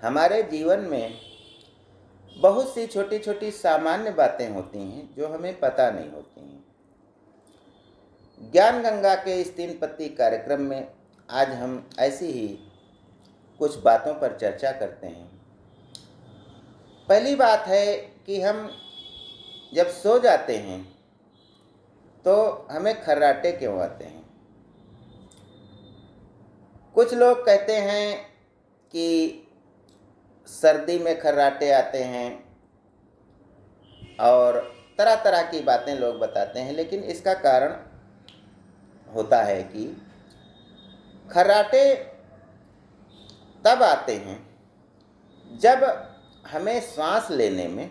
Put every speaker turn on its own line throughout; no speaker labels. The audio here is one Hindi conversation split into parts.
हमारे जीवन में बहुत सी छोटी छोटी सामान्य बातें होती हैं जो हमें पता नहीं होती हैं। ज्ञान गंगा के इस 3 पत्ती कार्यक्रम में आज हम ऐसी ही कुछ बातों पर चर्चा करते हैं। पहली बात है कि हम जब सो जाते हैं तो हमें खर्राटे क्यों आते हैं। कुछ लोग कहते हैं कि सर्दी में खर्राटे आते हैं और तरह तरह की बातें लोग बताते हैं, लेकिन इसका कारण होता है कि खर्राटे तब आते हैं जब हमें सांस लेने में,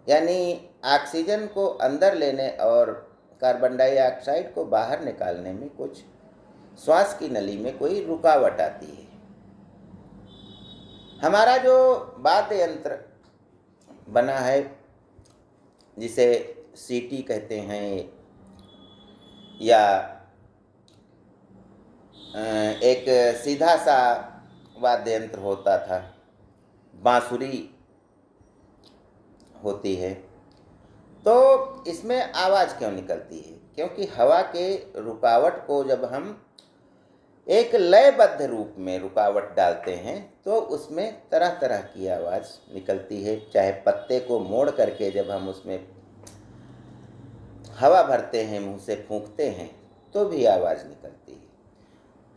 यानी ऑक्सीजन को अंदर लेने और कार्बन डाइऑक्साइड को बाहर निकालने में कुछ श्वास की नली में कोई रुकावट आती है। हमारा जो वाद्य यंत्र बना है जिसे सीटी कहते हैं, या एक सीधा सा वाद्य यंत्र होता था, बांसुरी होती है, तो इसमें आवाज़ क्यों निकलती है? क्योंकि हवा के रुकावट को जब हम एक लयबद्ध रूप में रुकावट डालते हैं तो उसमें तरह तरह की आवाज़ निकलती है। चाहे पत्ते को मोड़ करके जब हम उसमें हवा भरते हैं, मुंह से फूंकते हैं, तो भी आवाज़ निकलती है।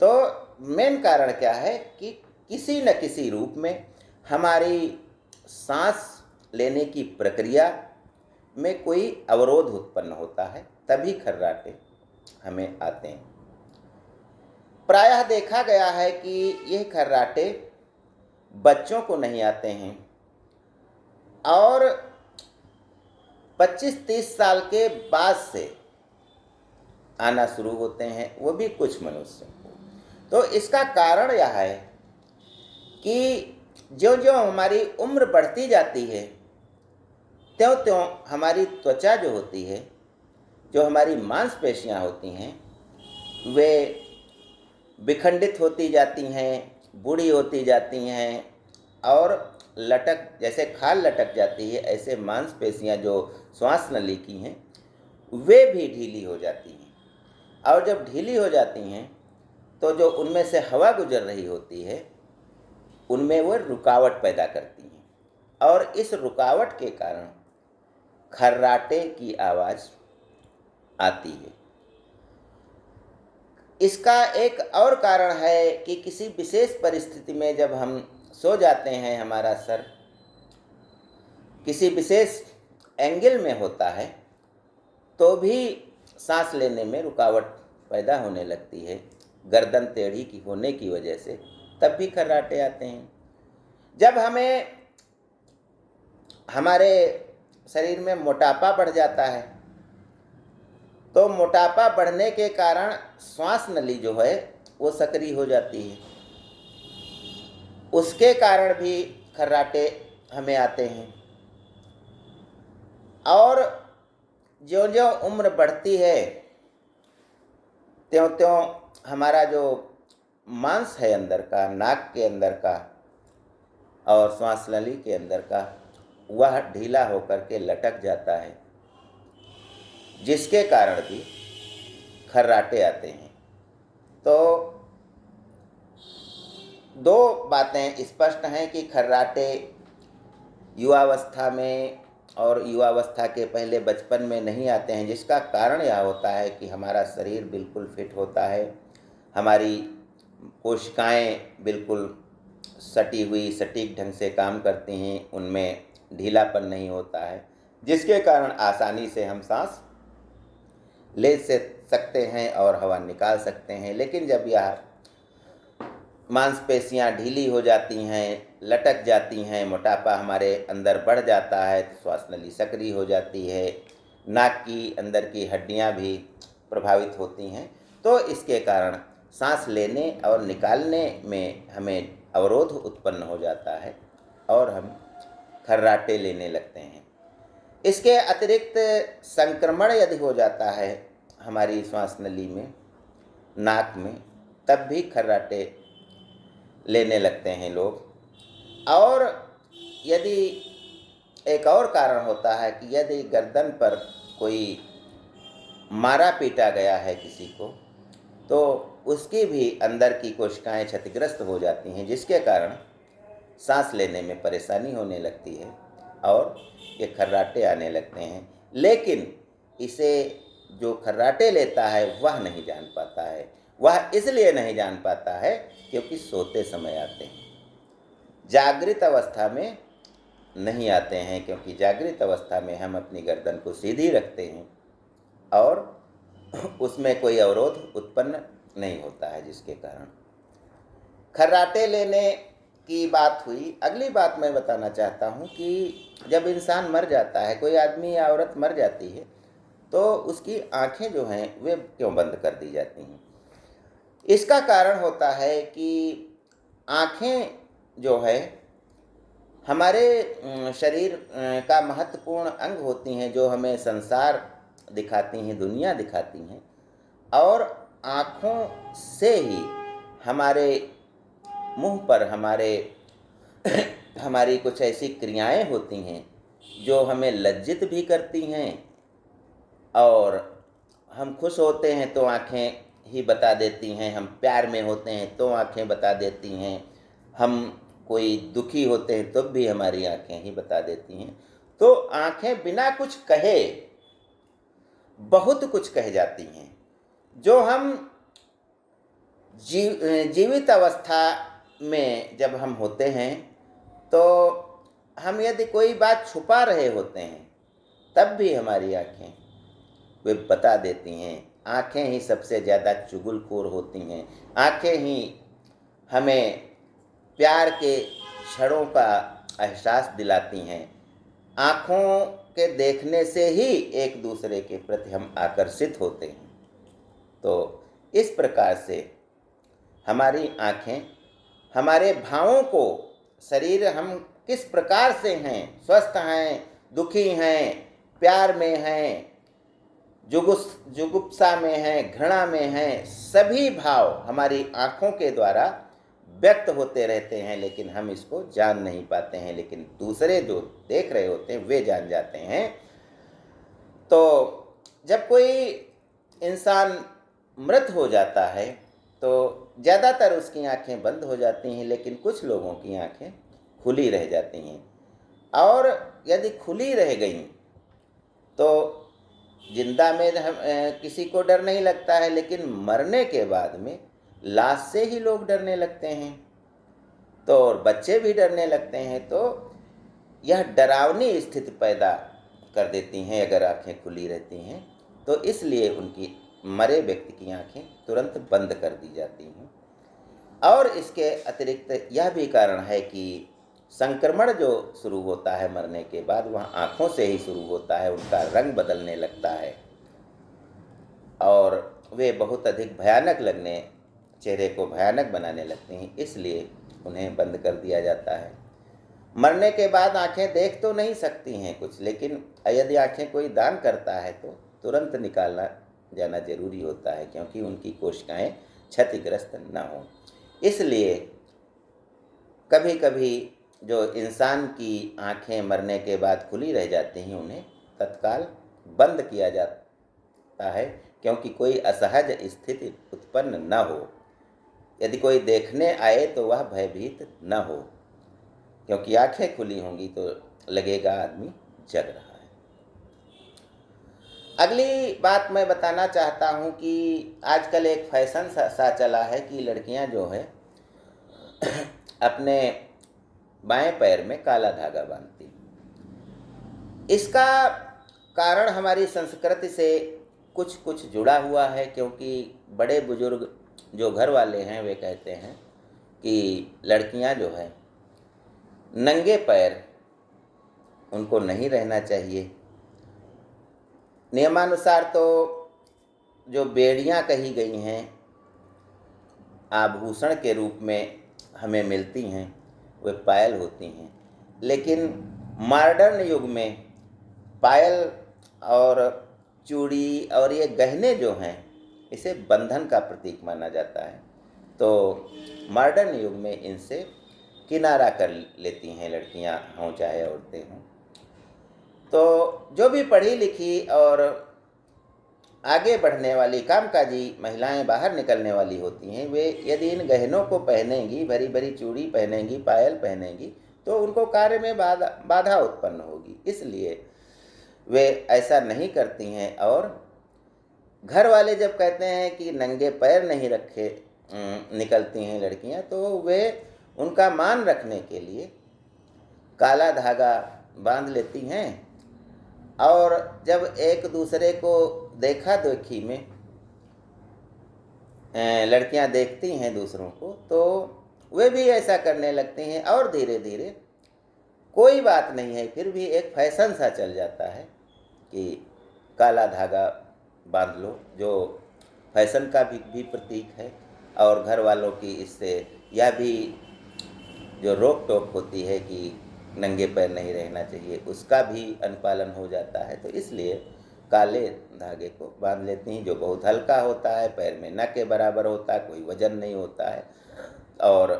तो मेन कारण क्या है कि किसी न किसी रूप में हमारी सांस लेने की प्रक्रिया में कोई अवरोध उत्पन्न होता है, तभी खर्राटे हमें आते हैं। प्रायः देखा गया है कि यह खर्राटे बच्चों को नहीं आते हैं और 25-30 साल के बाद से आना शुरू होते हैं, वो भी कुछ मनुष्यों को। तो इसका कारण यह है कि ज्यों ज्यों हमारी उम्र बढ़ती जाती है त्यों त्यों हमारी त्वचा जो होती है, जो हमारी मांसपेशियां होती हैं, वे विखंडित होती जाती हैं, बूढ़ी होती जाती हैं और लटक, जैसे खाल लटक जाती है, ऐसे मांसपेशियां जो श्वास नली की हैं वे भी ढीली हो जाती हैं। और जब ढीली हो जाती हैं तो जो उनमें से हवा गुजर रही होती है उनमें वो रुकावट पैदा करती हैं और इस रुकावट के कारण खर्राटे की आवाज़ आती है। इसका एक और कारण है कि किसी विशेष परिस्थिति में जब हम सो जाते हैं, हमारा सर किसी विशेष एंगल में होता है तो भी सांस लेने में रुकावट पैदा होने लगती है, गर्दन टेढ़ी की होने की वजह से, तब भी खर्राटे आते हैं। जब हमें हमारे शरीर में मोटापा बढ़ जाता है तो मोटापा बढ़ने के कारण श्वास नली जो है वो सक्रिय हो जाती है, उसके कारण भी खर्राटे हमें आते हैं। और ज्यों ज्यों उम्र बढ़ती है त्यों त्यों हमारा जो मांस है अंदर का, नाक के अंदर का और श्वास नली के अंदर का, वह ढीला होकर के लटक जाता है, जिसके कारण भी खर्राटे आते हैं। तो दो बातें स्पष्ट हैं कि खर्राटे युवावस्था में और युवावस्था के पहले बचपन में नहीं आते हैं, जिसका कारण यह होता है कि हमारा शरीर बिल्कुल फिट होता है, हमारी कोशिकाएं बिल्कुल सटी हुई सटीक ढंग से काम करती हैं, उनमें ढीलापन नहीं होता है, जिसके कारण आसानी से हम सांस ले सकते हैं और हवा निकाल सकते हैं। लेकिन जब यह मांसपेशियां ढीली हो जाती हैं, लटक जाती हैं, मोटापा हमारे अंदर बढ़ जाता है, श्वास नली सक्रिय हो जाती है, नाक की अंदर की हड्डियां भी प्रभावित होती हैं, तो इसके कारण सांस लेने और निकालने में हमें अवरोध उत्पन्न हो जाता है और हम खर्राटे लेने लगते हैं। इसके अतिरिक्त संक्रमण यदि हो जाता है हमारी श्वास नली में, नाक में, तब भी खर्राटे लेने लगते हैं लोग। और यदि एक और कारण होता है कि यदि गर्दन पर कोई मारा पीटा गया है किसी को, तो उसकी भी अंदर की कोशिकाएं क्षतिग्रस्त हो जाती हैं, जिसके कारण सांस लेने में परेशानी होने लगती है और ये खर्राटे आने लगते हैं। लेकिन इसे जो खर्राटे लेता है वह नहीं जान पाता है। वह इसलिए नहीं जान पाता है क्योंकि सोते समय आते हैं, जागृत अवस्था में नहीं आते हैं, क्योंकि जागृत अवस्था में हम अपनी गर्दन को सीधी रखते हैं और उसमें कोई अवरोध उत्पन्न नहीं होता है, जिसके कारण खर्राटे लेने की बात हुई। अगली बात मैं बताना चाहता हूँ कि जब इंसान मर जाता है, कोई आदमी या औरत मर जाती है, तो उसकी आंखें जो हैं वे क्यों बंद कर दी जाती हैं? इसका कारण होता है कि आंखें जो है हमारे शरीर का महत्वपूर्ण अंग होती हैं, जो हमें संसार दिखाती हैं, दुनिया दिखाती हैं, और आँखों से ही हमारे मुंह पर हमारी कुछ ऐसी क्रियाएं होती हैं जो हमें लज्जित भी करती हैं, और हम खुश होते हैं तो आँखें ही बता देती हैं, हम प्यार में होते हैं तो आँखें बता देती हैं, हम कोई दुखी होते हैं तब भी हमारी आँखें ही बता देती हैं। तो आँखें बिना कुछ कहे बहुत कुछ कह जाती हैं। जो हम जीवित अवस्था में जब हम होते हैं, तो हम यदि कोई बात छुपा रहे होते हैं तब भी हमारी आँखें वे बता देती हैं। आँखें ही सबसे ज़्यादा चुगलखोर होती हैं। आँखें ही हमें प्यार के क्षणों का एहसास दिलाती हैं। आँखों के देखने से ही एक दूसरे के प्रति हम आकर्षित होते हैं। तो इस प्रकार से हमारी आँखें हमारे भावों को, शरीर हम किस प्रकार से हैं, स्वस्थ हैं, दुखी हैं, प्यार में हैं, जुगुप्सा में हैं, घृणा में हैं, सभी भाव हमारी आँखों के द्वारा व्यक्त होते रहते हैं, लेकिन हम इसको जान नहीं पाते हैं। लेकिन दूसरे जो देख रहे होते हैं वे जान जाते हैं। तो जब कोई इंसान मृत हो जाता है तो ज़्यादातर उसकी आंखें बंद हो जाती हैं, लेकिन कुछ लोगों की आंखें खुली रह जाती हैं। और यदि खुली रह गई तो जिंदा में किसी को डर नहीं लगता है, लेकिन मरने के बाद में लाश से ही लोग डरने लगते हैं, तो और बच्चे भी डरने लगते हैं। तो यह डरावनी स्थिति पैदा कर देती हैं अगर आंखें खुली रहती हैं। तो इसलिए उनकी मरे व्यक्ति की आंखें तुरंत बंद कर दी जाती हैं। और इसके अतिरिक्त यह भी कारण है कि संक्रमण जो शुरू होता है मरने के बाद, वह आँखों से ही शुरू होता है। उनका रंग बदलने लगता है और वे बहुत अधिक भयानक लगने, चेहरे को भयानक बनाने लगते हैं, इसलिए उन्हें बंद कर दिया जाता है। मरने के बाद आँखें देख तो नहीं सकती हैं कुछ, लेकिन यदि आँखें कोई दान करता है तो तुरंत निकालना जाना जरूरी होता है, क्योंकि उनकी कोशिकाएं क्षतिग्रस्त न हो। इसलिए कभी कभी जो इंसान की आंखें मरने के बाद खुली रह जाती हैं, उन्हें तत्काल बंद किया जाता है, क्योंकि कोई असहज स्थिति उत्पन्न न हो। यदि कोई देखने आए तो वह भयभीत न हो, क्योंकि आंखें खुली होंगी तो लगेगा आदमी जग रहा है। अगली बात मैं बताना चाहता हूँ कि आजकल एक फैशन सा चला है कि लड़कियाँ जो है अपने बाएं पैर में काला धागा बांधती। इसका कारण हमारी संस्कृति से कुछ कुछ जुड़ा हुआ है, क्योंकि बड़े बुजुर्ग जो घर वाले हैं वे कहते हैं कि लड़कियां जो है नंगे पैर उनको नहीं रहना चाहिए। नियमानुसार तो जो बेड़ियां कही गई हैं आभूषण के रूप में हमें मिलती हैं, वे पायल होती हैं, लेकिन मॉडर्न युग में पायल और चूड़ी और ये गहने जो हैं इसे बंधन का प्रतीक माना जाता है। तो मॉडर्न युग में इनसे किनारा कर लेती हैं, लड़कियां हों चाहे औरतें हों। तो जो भी पढ़ी लिखी और आगे बढ़ने वाली कामकाजी महिलाएं बाहर निकलने वाली होती हैं, वे यदि इन गहनों को पहनेंगी, भरी भरी चूड़ी पहनेंगी, पायल पहनेंगी, तो उनको कार्य में बाधा उत्पन्न होगी। इसलिए वे ऐसा नहीं करती हैं। और घर वाले जब कहते हैं कि नंगे पैर नहीं रखे निकलती हैं लड़कियां, तो वे उनका मान रखने के लिए काला धागा बांध लेती हैं। और जब एक दूसरे को देखा देखी में लड़कियां देखती हैं दूसरों को, तो वे भी ऐसा करने लगती हैं। और धीरे धीरे कोई बात नहीं है, फिर भी एक फैशन सा चल जाता है कि काला धागा बांध लो, जो फैशन का भी प्रतीक है। और घर वालों की इससे यह भी जो रोक टोक होती है कि नंगे पैर नहीं रहना चाहिए, उसका भी अनुपालन हो जाता है। तो इसलिए काले धागे को बांध लेती हैं, जो बहुत हल्का होता है, पैर में न के बराबर होता है, कोई वजन नहीं होता है। और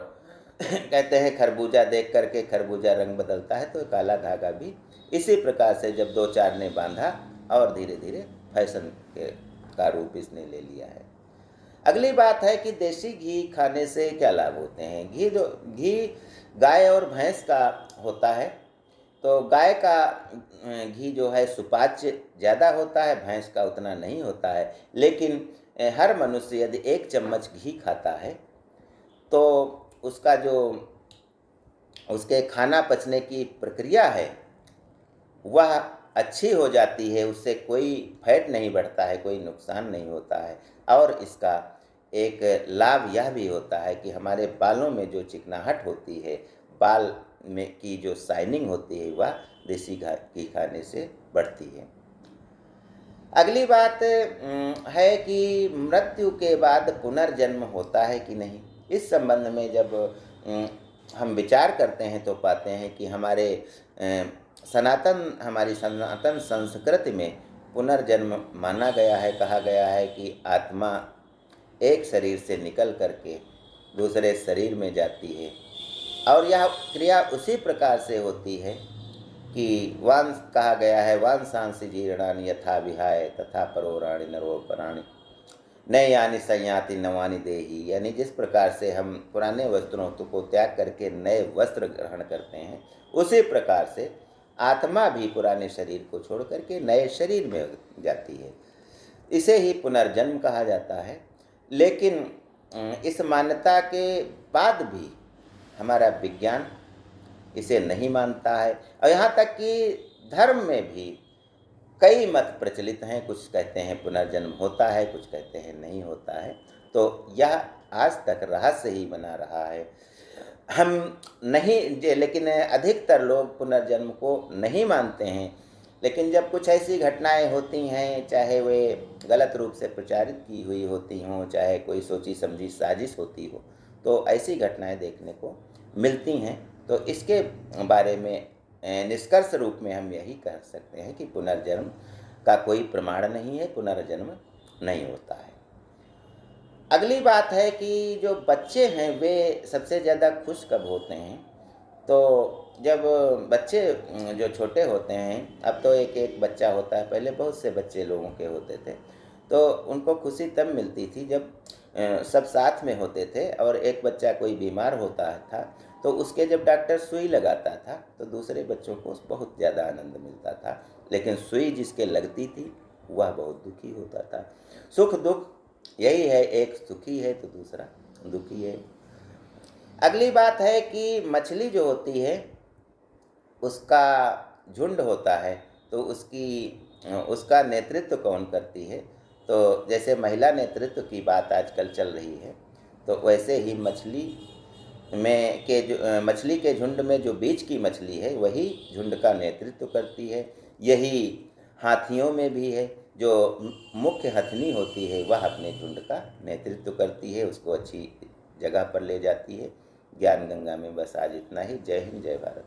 कहते हैं खरबूजा देख करके खरबूजा रंग बदलता है, तो काला धागा भी इसी प्रकार से जब दो चार ने बांधा और धीरे धीरे फैशन का रूप इसने ले लिया है। अगली बात है कि देसी घी खाने से क्या लाभ होते हैं। घी गाय और भैंस का होता है। तो गाय का घी जो है सुपाच्य ज़्यादा होता है, भैंस का उतना नहीं होता है। लेकिन हर मनुष्य यदि 1 चम्मच घी खाता है तो उसका जो उसके खाना पचने की प्रक्रिया है वह अच्छी हो जाती है, उससे कोई फैट नहीं बढ़ता है, कोई नुकसान नहीं होता है। और इसका एक लाभ यह भी होता है कि हमारे बालों में जो चिकनाहट होती है, बाल में की जो शाइनिंग होती है, वह देसी घी खाने से बढ़ती है। अगली बात है कि मृत्यु के बाद पुनर्जन्म होता है कि नहीं। इस संबंध में जब हम विचार करते हैं तो पाते हैं कि हमारी सनातन संस्कृति में पुनर्जन्म माना गया है। कहा गया है कि आत्मा एक शरीर से निकल करके दूसरे शरीर में जाती है, और यह क्रिया उसी प्रकार से होती है कि वांस कहा गया है, वांसांसि जीर्णानि यथा विहाय तथा परोराणि नरोपराणि नयानि संयाति नवानि देहि। यानी जिस प्रकार से हम पुराने वस्त्रों को त्याग करके नए वस्त्र ग्रहण करते हैं, उसी प्रकार से आत्मा भी पुराने शरीर को छोड़ करके नए शरीर में जाती है। इसे ही पुनर्जन्म कहा जाता है। लेकिन इस मान्यता के बाद भी हमारा विज्ञान इसे नहीं मानता है। और यहाँ तक कि धर्म में भी कई मत प्रचलित हैं। कुछ कहते हैं पुनर्जन्म होता है, कुछ कहते हैं नहीं होता है। तो यह आज तक रहस्य ही बना रहा है। हम नहीं, लेकिन अधिकतर लोग पुनर्जन्म को नहीं मानते हैं। लेकिन जब कुछ ऐसी घटनाएं होती हैं, चाहे वे गलत रूप से प्रचारित की हुई होती हों, चाहे कोई सोची समझी साजिश होती हो, तो ऐसी घटनाएं देखने को मिलती हैं। तो इसके बारे में निष्कर्ष रूप में हम यही कह सकते हैं कि पुनर्जन्म का कोई प्रमाण नहीं है, पुनर्जन्म नहीं होता है। अगली बात है कि जो बच्चे हैं वे सबसे ज़्यादा खुश कब होते हैं। तो जब बच्चे जो छोटे होते हैं, अब तो एक एक बच्चा होता है, पहले बहुत से बच्चे लोगों के होते थे, तो उनको खुशी तब मिलती थी जब सब साथ में होते थे। और एक बच्चा कोई बीमार होता था तो उसके जब डॉक्टर सुई लगाता था तो दूसरे बच्चों को बहुत ज़्यादा आनंद मिलता था। लेकिन सुई जिसके लगती थी वह बहुत दुखी होता था। सुख दुख यही है, एक सुखी है तो दूसरा दुखी है। अगली बात है कि मछली जो होती है उसका झुंड होता है, तो उसका नेतृत्व कौन करती है। तो जैसे महिला नेतृत्व की बात आजकल चल रही है, तो वैसे ही मछली के झुंड में जो बीच की मछली है वही झुंड का नेतृत्व करती है। यही हाथियों में भी है, जो मुख्य हथनी होती है वह अपने झुंड का नेतृत्व करती है, उसको अच्छी जगह पर ले जाती है। ज्ञान गंगा में बस आज इतना ही। जय हिंद, जय भारत।